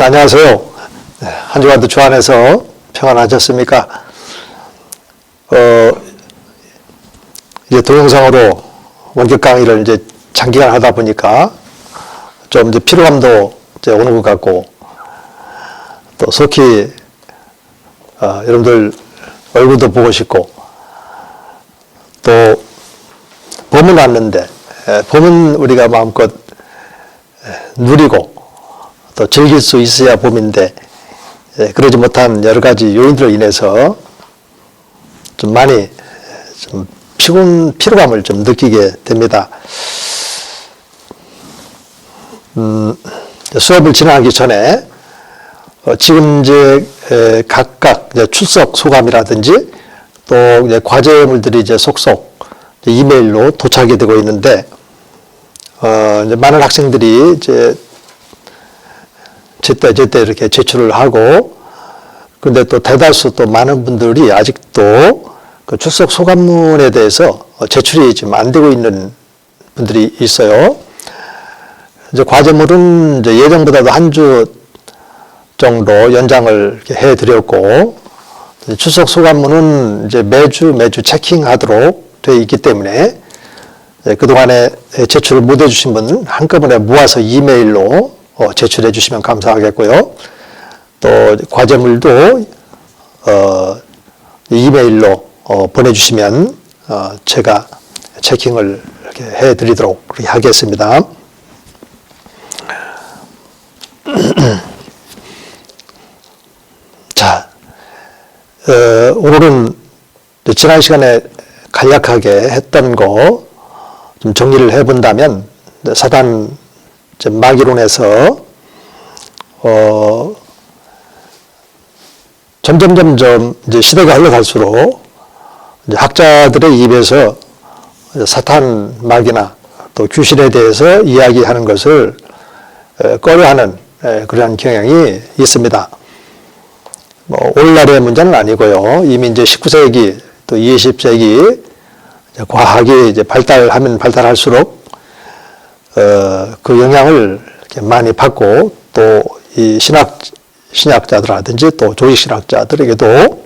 안녕하세요. 한 주간도 주 안에서 평안하셨습니까? 이제 동영상으로 원격 강의를 이제 장기간 하다 보니까 좀 이제 피로감도 이제 오는 것 같고, 또 속히 여러분들 얼굴도 보고 싶고, 또 봄은 왔는데 봄은 우리가 마음껏 누리고 또 즐길 수 있어야 봄인데, 그러지 못한 여러 가지 요인들로 인해서 좀 많이 좀 피로감을 좀 느끼게 됩니다. 수업을 진행하기 전에 지금 이제 각각 이제 출석 소감이라든지 또 이제 과제물들이 이제 속속 이메일로 도착이 되고 있는데, 이제 많은 학생들이 이제 제때 이렇게 제출을 하고, 근데 또 대다수 또 많은 분들이 아직도 그 출석 소감문에 대해서 제출이 지금 안 되고 있는 분들이 있어요. 이제 과제물은 이제 예정보다도 한 주 정도 연장을 해 드렸고, 출석 소감문은 이제 매주 체킹하도록 되어 있기 때문에 그동안에 제출을 못 해주신 분은 한꺼번에 모아서 이메일로 제출해 주시면 감사하겠고요. 또 과제물도 이메일로 보내주시면 제가 체킹을 이렇게 해드리도록 그렇게 하겠습니다. 자, 오늘은 지난 시간에 간략하게 했던 거 좀 정리를 해본다면, 사단 마귀론에서 점점 이제 시대가 흘러갈수록 이제 학자들의 입에서 사탄 마귀나 또 귀신에 대해서 이야기하는 것을 꺼려하는 그러한 경향이 있습니다. 오늘날의 문제는 아니고요. 이미 이제 19세기 또 20세기 과학이 이제 발달할수록 그 영향을 이렇게 많이 받고, 또 이 신학자들이라든지 또 조직신학자들에게도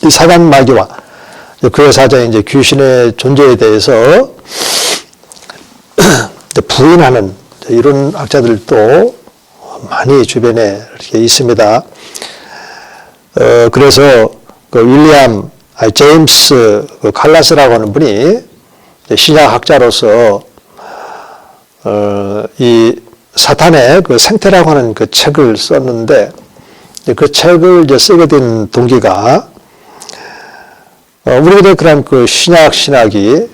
이 사단 마귀와 그의 사자인 이제 귀신의 존재에 대해서 부인하는 이런 학자들도 많이 주변에 이렇게 있습니다. 그래서 그 제임스 칼라스라고 하는 분이 신약학자로서 이 사탄의 그 생태라고 하는 그 책을 썼는데, 그 책을 이제 쓰게 된 동기가 우리들의 그런 그 신학이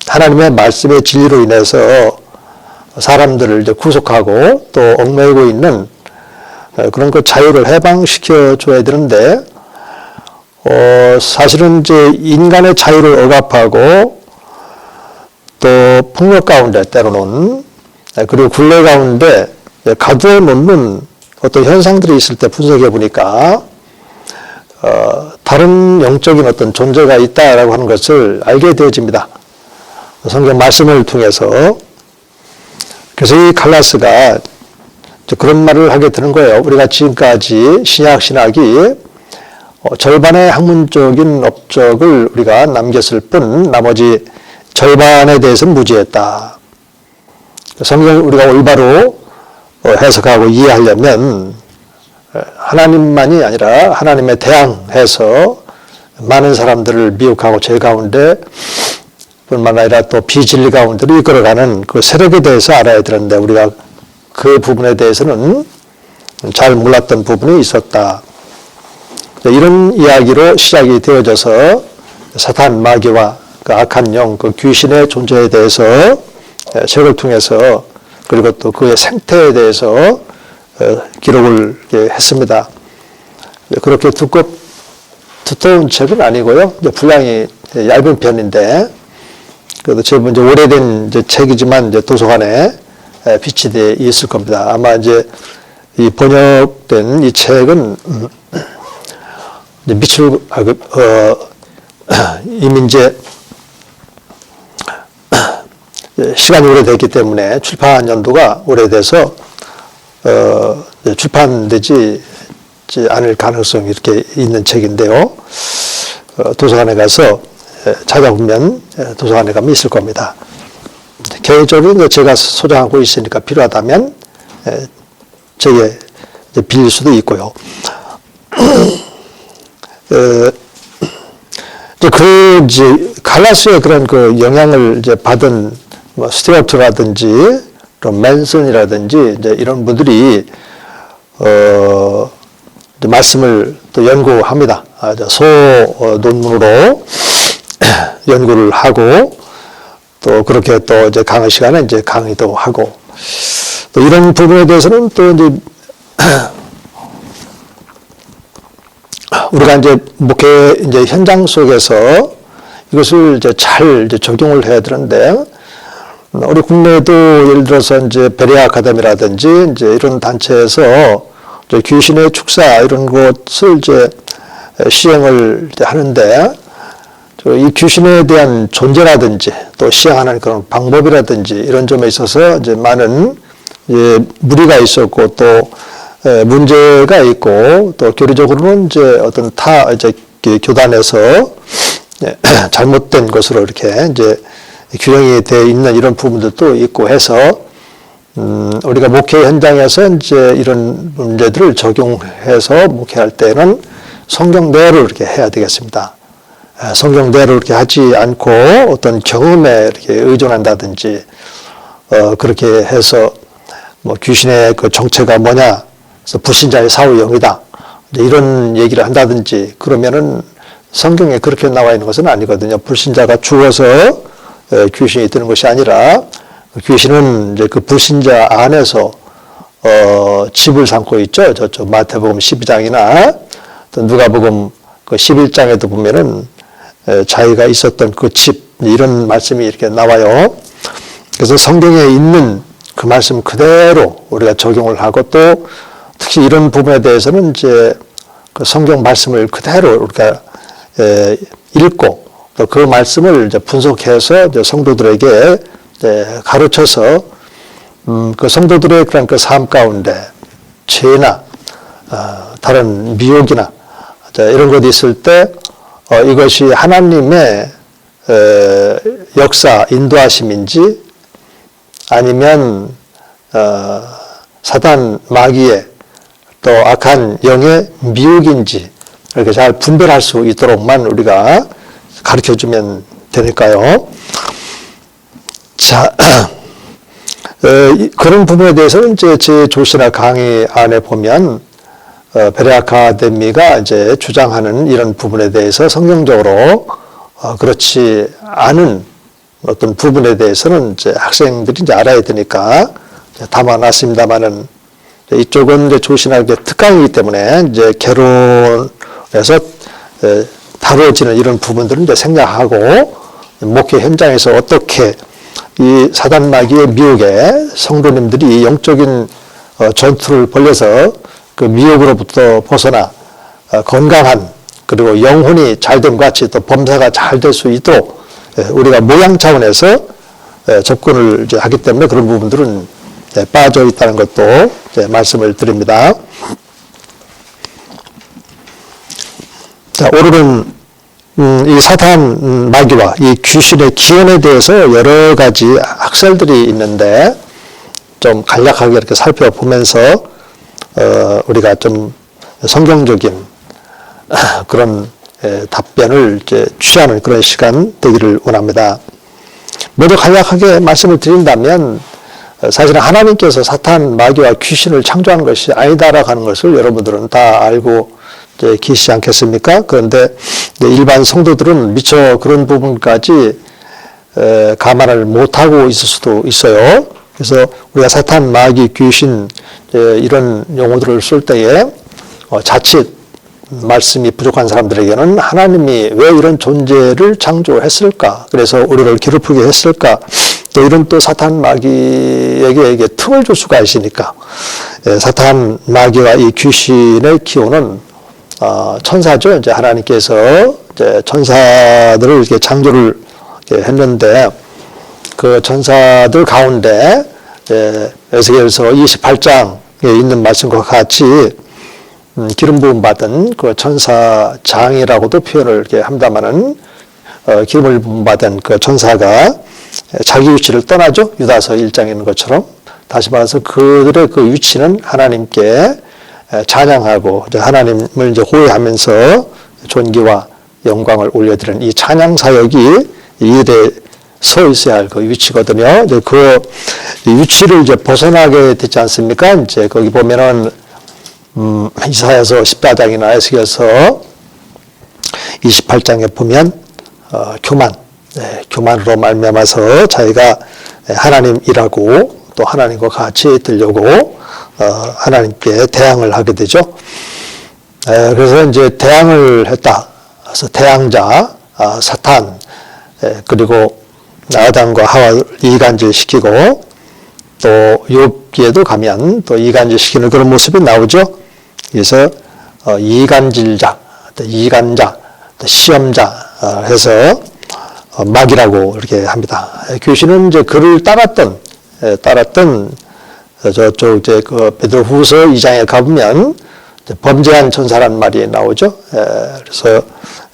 하나님의 말씀의 진리로 인해서 사람들을 이제 구속하고 또 얽매이고 있는 그런 그 자유를 해방시켜 줘야 되는데, 사실은 이제 인간의 자유를 억압하고 또 폭력 가운데 때로는, 그리고 굴레 가운데 가두어 놓는 어떤 현상들이 있을 때 분석해 보니까 다른 영적인 어떤 존재가 있다라고 하는 것을 알게 되어집니다. 성경 말씀을 통해서. 그래서 이 칼라스가 그런 말을 하게 되는 거예요. 우리가 지금까지 신약이 절반의 학문적인 업적을 우리가 남겼을 뿐 나머지 절반에 대해서는 무지했다. 성경을 우리가 올바로 해석하고 이해하려면 하나님만이 아니라 하나님에 대항해서 많은 사람들을 미혹하고 죄 가운데 뿐만 아니라 또 비진리 가운데로 이끌어가는 그 세력에 대해서 알아야 되는데, 우리가 그 부분에 대해서는 잘 몰랐던 부분이 있었다. 이런 이야기로 시작이 되어져서 사탄 마귀와 그 악한 영, 그 귀신의 존재에 대해서 책을 통해서, 그리고 또 그의 생태에 대해서 기록을 했습니다. 그렇게 두꺼운 책은 아니고요. 분량이 얇은 편인데, 그래도 제법 이제 오래된 이제 책이지만 이제 도서관에 비치되어 있을 겁니다. 아마 이제 이 번역된 이 책은 이미 이제 시간이 오래됐기 때문에 출판 연도가 오래돼서 출판되지 않을 가능성이 이렇게 있는 책인데요. 도서관에 가서 찾아보면 도서관에 가면 있을 겁니다. 개인적으로 제가 소장하고 있으니까 필요하다면 제게 빌릴 수도 있고요. 갈라스의 그런 그 영향을 받은 뭐 스튜어트라든지 또 맨슨이라든지 이런 분들이 말씀을 또 연구합니다. 논문으로 연구를 하고 또 그렇게 또 강의 시간에 강의도 하고 또 이런 부분에 대해서는 또 우리가 목회 현장 속에서 이것을 이제 적용을 해야 되는데, 우리 국내에도 예를 들어서 베레아 아카데미라든지 이런 단체에서 귀신의 축사 이런 것을 시행을 하는데, 이 귀신에 대한 존재라든지 또 시행하는 그런 방법이라든지 이런 점에 있어서 많은 무리가 있었고 또 문제가 있고 또 교리적으로는 어떤 교단에서 잘못된 것으로 이렇게 규정이 되어 있는 이런 부분들도 있고 해서 우리가 목회 현장에서 이런 문제들을 적용해서 목회할 때는 성경대로 이렇게 해야 되겠습니다. 성경대로 이렇게 하지 않고 어떤 경험에 이렇게 의존한다든지 그렇게 해서 뭐 귀신의 그 정체가 뭐냐, 그래서 불신자의 사후영이다 이런 얘기를 한다든지 그러면은 성경에 그렇게 나와 있는 것은 아니거든요. 불신자가 죽어서 귀신이 드는 것이 아니라 귀신은 그 불신자 안에서 집을 삼고 있죠. 저쪽 마태복음 12장이나 또 누가복음 그 11장에도 보면은 자기가 있었던 그 집 이런 말씀이 이렇게 나와요. 그래서 성경에 있는 그 말씀 그대로 우리가 적용을 하고 또 특히 이런 부분에 대해서는 그 성경 말씀을 그대로 우리가 읽고 또 그 말씀을 분석해서 성도들에게 가르쳐서 그 성도들의 그런 그 삶 가운데 죄나 다른 미혹이나 이런 것이 있을 때 이것이 하나님의 역사 인도하심인지 아니면 사단 마귀의 또 악한 영의 미혹인지 이렇게 잘 분별할 수 있도록만 우리가 가르쳐주면 되니까요. 자, 그런 부분에 대해서는 제 조시나 강의 안에 보면 베레아 아카데미가 주장하는 이런 부분에 대해서 성경적으로 그렇지 않은 어떤 부분에 대해서는 학생들이 알아야 되니까 담아놨습니다만은 이쪽은 조신하게 특강이기 때문에 개론에서 다뤄지는 이런 부분들은 생략하고 목회 현장에서 어떻게 이 사단 마귀의 미혹에 성도님들이 영적인 전투를 벌여서 그 미혹으로부터 벗어나 건강한 그리고 영혼이 잘됨 같이 또 범사가 잘 될 수 있도록 우리가 모양 차원에서 접근을 하기 때문에 그런 부분들은 빠져 있다는 것도 말씀을 드립니다. 자, 오늘은 이 사탄 마귀와 이 귀신의 기원에 대해서 여러 가지 학설들이 있는데 좀 간략하게 이렇게 살펴보면서 우리가 좀 성경적인 그런 답변을 취하는 그런 시간 되기를 원합니다. 먼저 간략하게 말씀을 드린다면 사실은 하나님께서 사탄 마귀와 귀신을 창조한 것이 아니다라고 하는 것을 여러분들은 다 알고 계시지 않겠습니까? 그런데 일반 성도들은 미처 그런 부분까지 감안을 못하고 있을 수도 있어요. 그래서 우리가 사탄, 마귀, 귀신 이런 용어들을 쓸 때에 자칫 말씀이 부족한 사람들에게는 하나님이 왜 이런 존재를 창조했을까? 그래서 우리를 괴롭히게 했을까? 또 이런 또 사탄, 마귀에게 틈을 줄 수가 있으니까 사탄, 마귀와 이 귀신의 기호는 천사죠. 이제 하나님께서 천사들을 이렇게 창조를 했는데 그 천사들 가운데 에스겔서 28장 있는 말씀과 같이 기름 부음 받은 그 천사장이라고도 표현을 이렇게 합니다마는 기름을 부음 받은 그 천사가 자기 위치를 떠나죠. 유다서 1장에 있는 것처럼. 다시 말해서 그들의 그 위치는 하나님께 찬양하고 하나님을 이제 호위하면서 존귀와 영광을 올려드리는 이 찬양 사역이 이 일에 서 있어야 할 그 위치거든요. 이제 그 위치를 이제 벗어나게 되지 않습니까? 이제 거기 보면은 이사야서 14장이나 에스겔서 28장에 보면 교만으로 말미암아서 자기가 하나님이라고 또 하나님과 같이 들려고 하나님께 대항을 하게 되죠. 그래서 이제 대항을 했다. 그래서 대항자 사탄 그리고 아담과 하와를 이간질시키고 또 욥기에도 가면 또 이간질시키는 그런 모습이 나오죠. 그래서 이간질자, 시험자 해서 마귀라고 이렇게 합니다. 귀신은 이제 그를 따랐던 저쪽 이제 그 베드로후서 2장에 가보면 범죄한 천사란 말이 나오죠. 그래서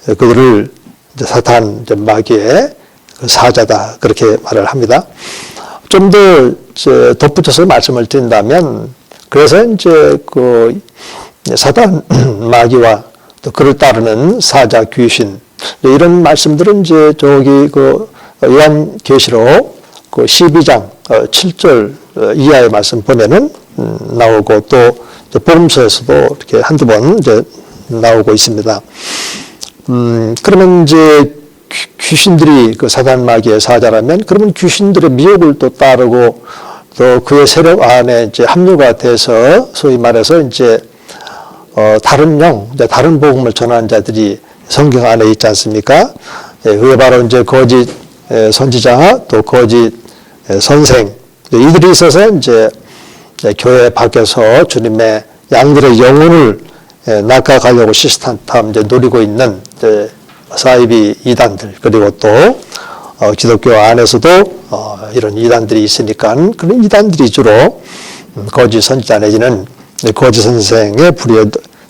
그들을 이제 사탄 이제 마귀의 그 사자다 그렇게 말을 합니다. 좀 더 덧붙여서 말씀을 드린다면 그래서 이제 그 사탄 마귀와 또 그를 따르는 사자 귀신 이런 말씀들은 이제 저기 그 요한계시록 그 12장 7절 이하의 말씀 보면은 나오고 또 복음서에서도 이렇게 한두 번 이제 나오고 있습니다. 그러면 이제 귀신들이 그 사단 마귀의 사자라면 그러면 귀신들의 미혹을 또 따르고 또 그의 세력 안에 이제 합류가 돼서 소위 말해서 이제 다른 다른 복음을 전하는 자들이 성경 안에 있지 않습니까? 그게 바로 이제 거짓 선지자 또 거짓 선생 이들이 있어서 이제 교회 밖에서 주님의 양들의 영혼을 낚아가려고 시스템 이제 노리고 있는 사이비 이단들 그리고 또 기독교 안에서도 이런 이단들이 있으니까 그런 이단들이 주로 거짓 선지자 내지는 거짓 선생의 불의에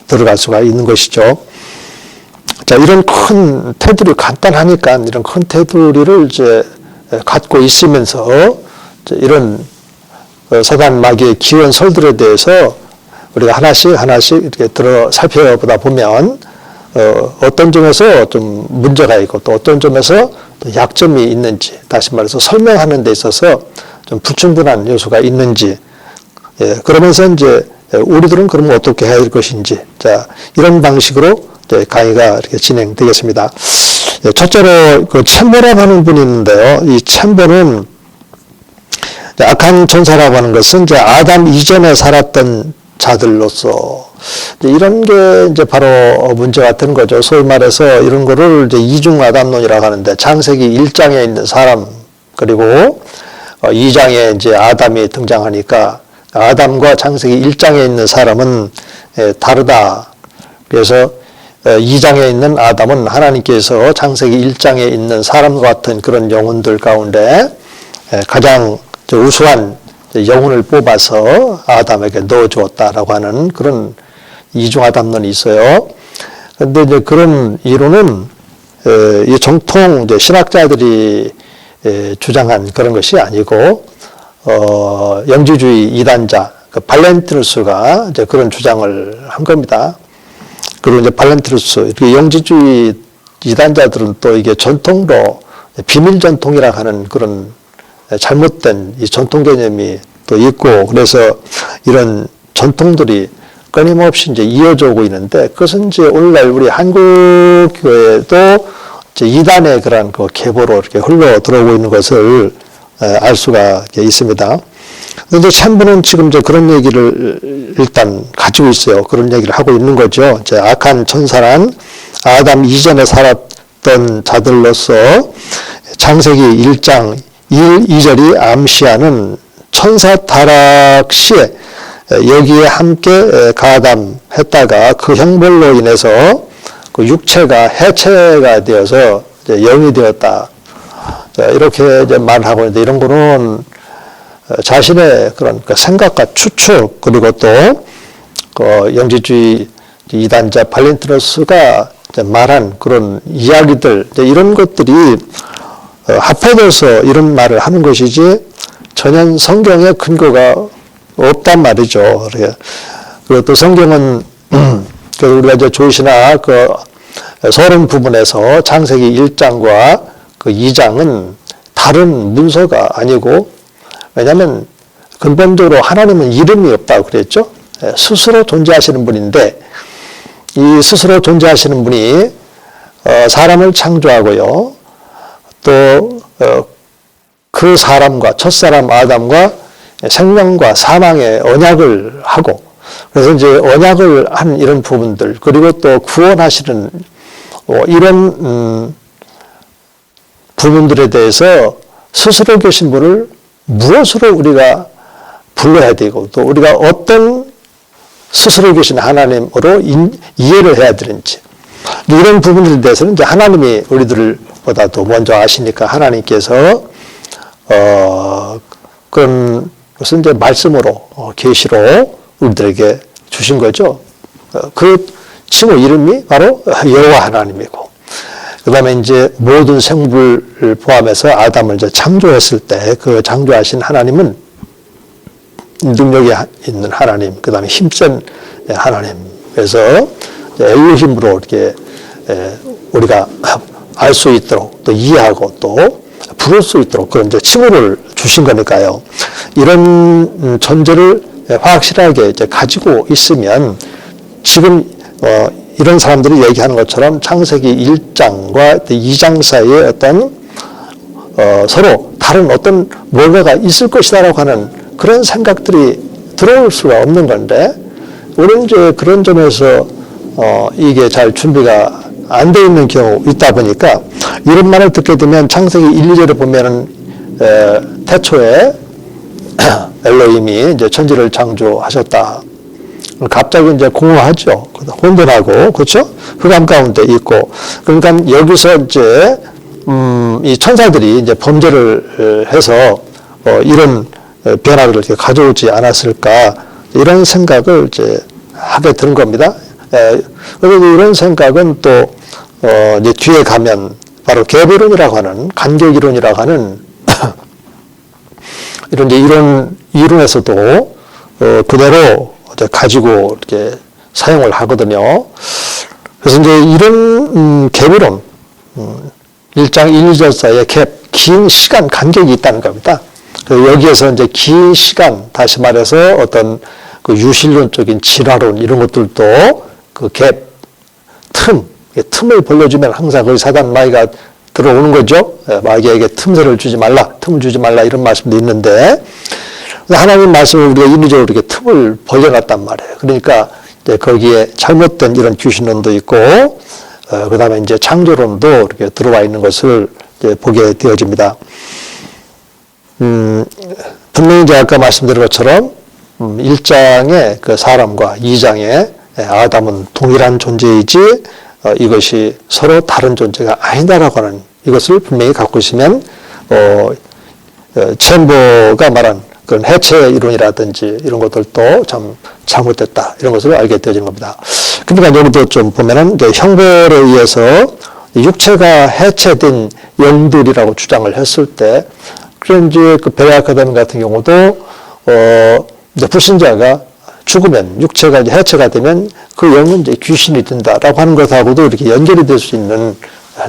들어갈 수가 있는 것이죠. 자, 이런 큰 테두리 간단하니까 이런 큰 테두리를 이제 갖고 있으면서 이런 사단 마귀의 기원설들에 대해서 우리가 하나씩 이렇게 살펴보다 보면 어떤 점에서 좀 문제가 있고 또 어떤 점에서 또 약점이 있는지 다시 말해서 설명하는 데 있어서 좀 불충분한 요소가 있는지 그러면서 이제 우리들은 그러면 어떻게 해야 할 것인지 자 이런 방식으로 이제 강의가 이렇게 진행되겠습니다. 첫째로 그 챔버라고 하는 분이 있는데요. 이 챔버는 악한 천사라고 하는 것은 이제 아담 이전에 살았던 자들로서 이런 게 이제 바로 문제가 되는 거죠. 소위 말해서 이런 거를 이제 이중 아담론이라고 하는데 창세기 1장에 있는 사람 그리고 2장에 이제 아담이 등장하니까 아담과 창세기 1장에 있는 사람은 다르다. 그래서 2장에 있는 아담은 하나님께서 창세기 1장에 있는 사람과 같은 그런 영혼들 가운데 가장 우수한 영혼을 뽑아서 아담에게 넣어주었다라고 하는 그런 이중아담론이 있어요. 그런데 이제 그런 이론은 이 정통 이제 신학자들이 주장한 그런 것이 아니고 영지주의 이단자 그 발렌티누스가 이제 그런 주장을 한 겁니다. 그리고 이제 발렌티누스 이렇게 영지주의 이단자들은 또 이게 전통으로 비밀 전통이라 하는 그런 잘못된 이 전통 개념이 또 있고 그래서 이런 전통들이 끊임없이 이제 이어져 오고 있는데 그것은 이제 오늘날 우리 한국 교회도 이제 이단의 그런 그 계보로 이렇게 흘러 들어오고 있는 것을 알 수가 있습니다. 그런데 챔버는 지금 이제 그런 얘기를 일단 가지고 있어요. 그런 얘기를 하고 있는 거죠. 이제 악한 천사란 아담 이전에 살았던 자들로서 창세기 1장 1, 2절이 암시하는 천사 타락 시에 여기에 함께 가담했다가 그 형벌로 인해서 그 육체가 해체가 되어서 이제 영이 되었다. 이렇게 이제 말을 하고 있는데 이런 거는 자신의 그런 그 생각과 추측, 그리고 또 영지주의 이단자 발렌티노스가 말한 그런 이야기들, 이런 것들이 합해져서 이런 말을 하는 것이지 전혀 성경의 근거가 없단 말이죠. 그리고 또 성경은 우리가 이제 조시나 그 서론 부분에서 창세기 1장과 그 2장은 다른 문서가 아니고, 왜냐하면 근본적으로 하나님은 이름이 없다고 그랬죠. 스스로 존재하시는 분인데, 이 스스로 존재하시는 분이 사람을 창조하고요, 또 그 사람과 첫사람 아담과 생명과 사망의 언약을 하고, 그래서 이제 언약을 한 이런 부분들, 그리고 또 구원하시는 이런 부분들에 대해서 스스로 계신 분을 무엇으로 우리가 불러야 되고, 또 우리가 어떤 스스로 계신 하나님으로 이해를 해야 되는지, 이런 부분들에 대해서는 이제 하나님이 우리들보다도 먼저 아시니까 하나님께서 그런 것은 이제 말씀으로 계시로 우리들에게 주신 거죠. 그 칭호 이름이 바로 여호와 하나님이고, 그 다음에 이제 모든 생물을 포함해서 아담을 이제 창조했을 때 그 창조하신 하나님은 능력이 있는 하나님, 그 다음에 힘센 하나님. 그래서 엘로힘으로 이렇게 우리가 알 수 있도록 또 이해하고 또 부를 수 있도록 그런 이제 칭호를 주신 거니까요. 이런 존재를 확실하게 이제 가지고 있으면 지금 이런 사람들이 얘기하는 것처럼 창세기 1장과 2장 사이에 어떤 서로 다른 어떤 뭔가가 있을 것이다라고 하는 그런 생각들이 들어올 수가 없는 건데, 우리는 이제 그런 점에서 이게 잘 준비가 안 돼 있는 경우 있다 보니까 이런 말을 듣게 되면 창세기 1, 2절에 보면은 태초에 엘로힘이 이제 천지를 창조하셨다. 갑자기 이제 공허하죠. 혼돈하고, 그렇죠? 흑암 가운데 있고. 그러니까 여기서 이제 이 천사들이 이제 범죄를 해서 이런 변화를 이렇게 가져오지 않았을까, 이런 생각을 이제 하게 되는 겁니다. 그리고 이런 생각은 또 이제 뒤에 가면 바로 개별론이라고 하는, 간격이론이라고 하는 이런 이제 이런 이론에서도 그대로 이제 가지고 이렇게 사용을 하거든요. 그래서 이제 이런 개별론 1장 1, 2절 사이에 긴 시간 간격이 있다는 겁니다. 여기에서 이제 긴 시간, 다시 말해서 어떤 그 유실론적인 진화론 이런 것들도 그 갭, 틈을 벌려주면 항상 거기 사단 마귀가 들어오는 거죠. 마귀에게 틈새를 주지 말라, 틈을 주지 말라, 이런 말씀도 있는데, 하나님 말씀을 우리가 인위적으로 이렇게 틈을 벌려놨단 말이에요. 그러니까 이제 거기에 잘못된 이런 귀신론도 있고, 그 다음에 이제 창조론도 이렇게 들어와 있는 것을 이제 보게 되어집니다. 분명히 이제 아까 말씀드린 것처럼 1장의 그 사람과 2장의 아담은 동일한 존재이지 이것이 서로 다른 존재가 아니다라고 하는 이것을 분명히 갖고 있으면 챔버가 말한 그런 해체 이론이라든지 이런 것들도 참 잘못됐다, 이런 것을 알게 되어지는 겁니다. 그러니까 여기도 좀 보면은 형벌에 의해서 육체가 해체된 영들이라고 주장을 했을 때, 그런 이제 그 베레아카데미 같은 경우도 이제 불신자가 죽으면, 육체가 이제 해체가 되면 그 영은 이제 귀신이 된다라고 하는 것하고도 이렇게 연결이 될 수 있는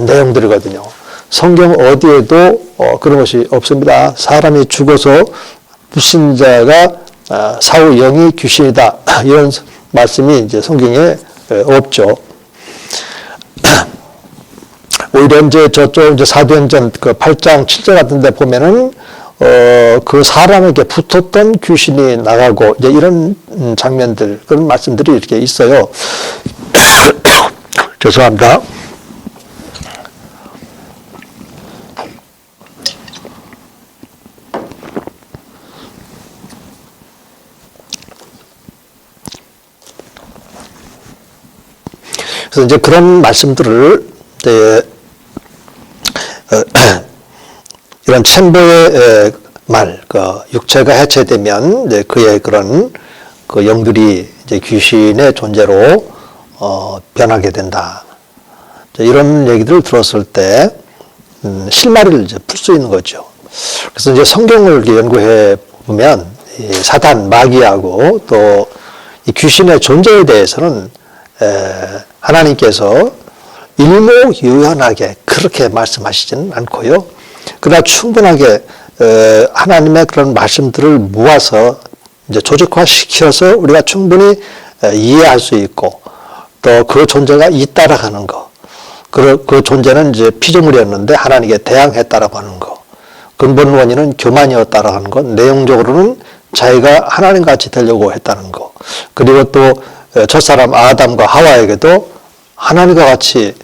내용들이거든요. 성경 어디에도 그런 것이 없습니다. 사람이 죽어서 불신자가 사후 영이 귀신이다, 이런 말씀이 이제 성경에 없죠. 오히려 이제 저쪽 이제 사도행전 그 8장 7절 같은 데 보면은 그 사람에게 붙었던 귀신이 나가고 이제 이런 장면들, 그런 말씀들이 이렇게 있어요. 죄송합니다. 그래서 이제 그런 말씀들을 이제 이런 챔버의 말, 그 육체가 해체되면 이제 그의 그런 그 영들이 이제 귀신의 존재로 변하게 된다. 이런 얘기들을 들었을 때 실마리를 이제 풀 수 있는 거죠. 그래서 이제 성경을 이렇게 연구해 보면 이 사단, 마귀하고 또 이 귀신의 존재에 대해서는 하나님께서 일목요연하게 그렇게 말씀하시지는 않고요. 그러나 충분하게 하나님의 그런 말씀들을 모아서 이제 조직화시켜서 우리가 충분히 이해할 수 있고 또 그 존재가 있다라고 거. 그 존재는 이제 피조물이었는데 하나님께 대항했다라고 하는 거. 근본 원인은 교만이었다라고 하는 것. 내용적으로는 자기가 하나님같이 되려고 했다는 거. 그리고 또 첫사람 아담과 하와에게도 하나님과 같이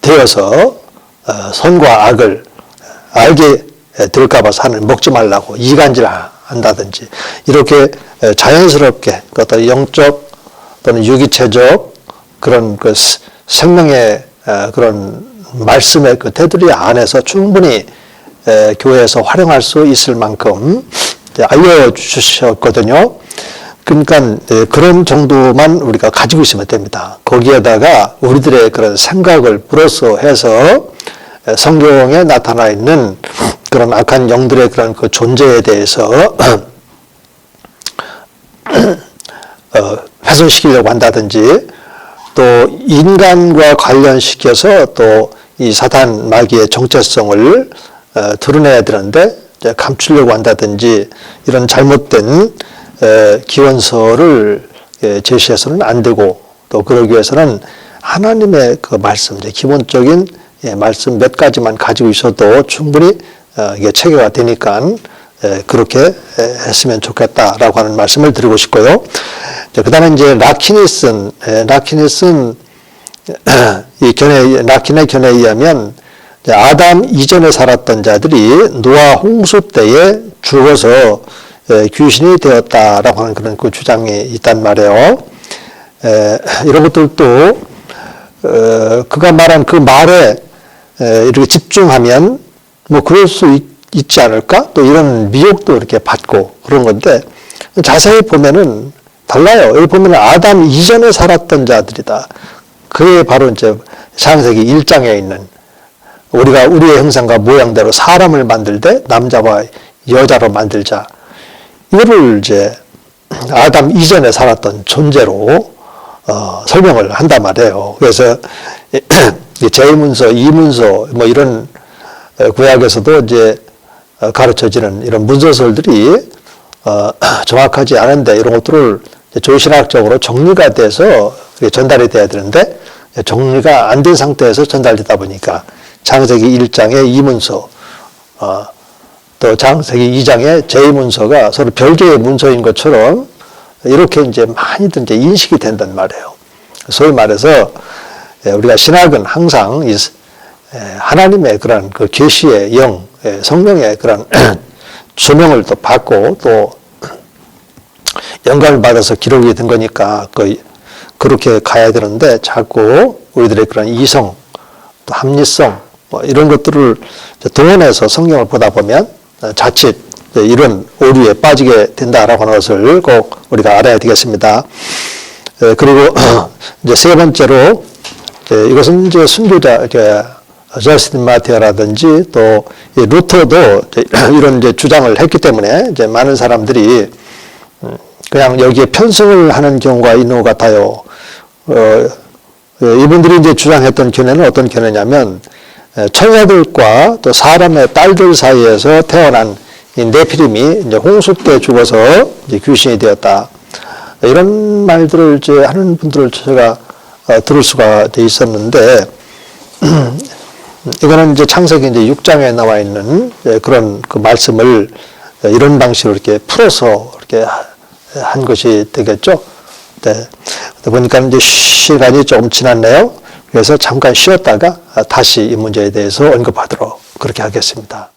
되어서 선과 악을 알게 될까 봐서 하나님 먹지 말라고 이간질 한다든지 이렇게 자연스럽게 어떤 영적 또는 유기체적 그런 그 생명의 그런 말씀의 그 테두리 안에서 충분히 교회에서 활용할 수 있을 만큼 알려주셨거든요. 그러니까 그런 정도만 우리가 가지고 있으면 됩니다. 거기에다가 우리들의 그런 생각을 플러스 해서 성경에 나타나 있는 그런 악한 영들의 그런 그 존재에 대해서 훼손시키려고 한다든지 또 인간과 관련시켜서 또 이 사단 마귀의 정체성을 드러내야 되는데 감추려고 한다든지 이런 잘못된 기원서를 제시해서는 안 되고 또 그러기 위해서는 하나님의 그 말씀, 기본적인 말씀 몇 가지만 가지고 있어도 충분히 이게 체계가 되니까 그렇게 했으면 좋겠다라고 하는 말씀을 드리고 싶고요. 그 다음에 이제 라키니슨 이 라킨의 견해에 의하면 아담 이전에 살았던 자들이 노아 홍수 때에 죽어서 귀신이 되었다라고 하는 그런 그 주장이 있단 말이에요. 이런 것들도 그가 말한 그 말에 이렇게 집중하면 뭐 그럴 수 있지 않을까? 또 이런 미혹도 이렇게 받고 그런 건데 자세히 보면은 달라요. 여기 보면 아담 이전에 살았던 자들이다. 그게 바로 이제 창세기 1장에 있는 우리가 우리의 형상과 모양대로 사람을 만들되 남자와 여자로 만들자. 이거를 이제 아담 이전에 살았던 존재로 설명을 한단 말이에요. 그래서 제1문서, 2문서 뭐 이런 구약에서도 이제 가르쳐지는 이런 문서설들이 정확하지 않은데 이런 것들을 조신학적으로 정리가 돼서 전달이 돼야 되는데 정리가 안 된 상태에서 전달되다 보니까 창세기 1장의 2문서 또 창세기 2장의 제2문서가 서로 별개의 문서인 것처럼 이렇게 이제 많이들 이제 인식이 된단 말이에요. 소위 말해서 우리가 신학은 항상 이 하나님의 그런 그 계시의 영, 성령의 그런 조명을 또 받고 또 영감을 받아서 기록이 된 거니까 그렇게 가야 되는데 자꾸 우리들의 그런 이성, 또 합리성 뭐 이런 것들을 동원해서 성경을 보다 보면 자칫 이런 오류에 빠지게 된다라고 하는 것을 꼭 우리가 알아야 되겠습니다. 그리고 이제 세 번째로 이것은 이제 순교자 저스틴 마티아라든지 또 루터도 이런 이제 주장을 했기 때문에 이제 많은 사람들이 그냥 여기에 편승을 하는 경우가 있는 것 같아요. 이분들이 이제 주장했던 견해는 어떤 견해냐면 천사들과 또 사람의 딸들 사이에서 태어난 이 네피림이 이제 홍수 때 죽어서 이제 귀신이 되었다. 이런 말들을 이제 하는 분들을 제가 들을 수가 돼 있었는데 이거는 이제 창세기 이제 6장에 나와 있는 그런 그 말씀을 이런 방식으로 이렇게 풀어서 이렇게 한 것이 되겠죠. 네. 보니까 이제 시간이 조금 지났네요. 그래서 잠깐 쉬었다가 다시 이 문제에 대해서 언급하도록 그렇게 하겠습니다.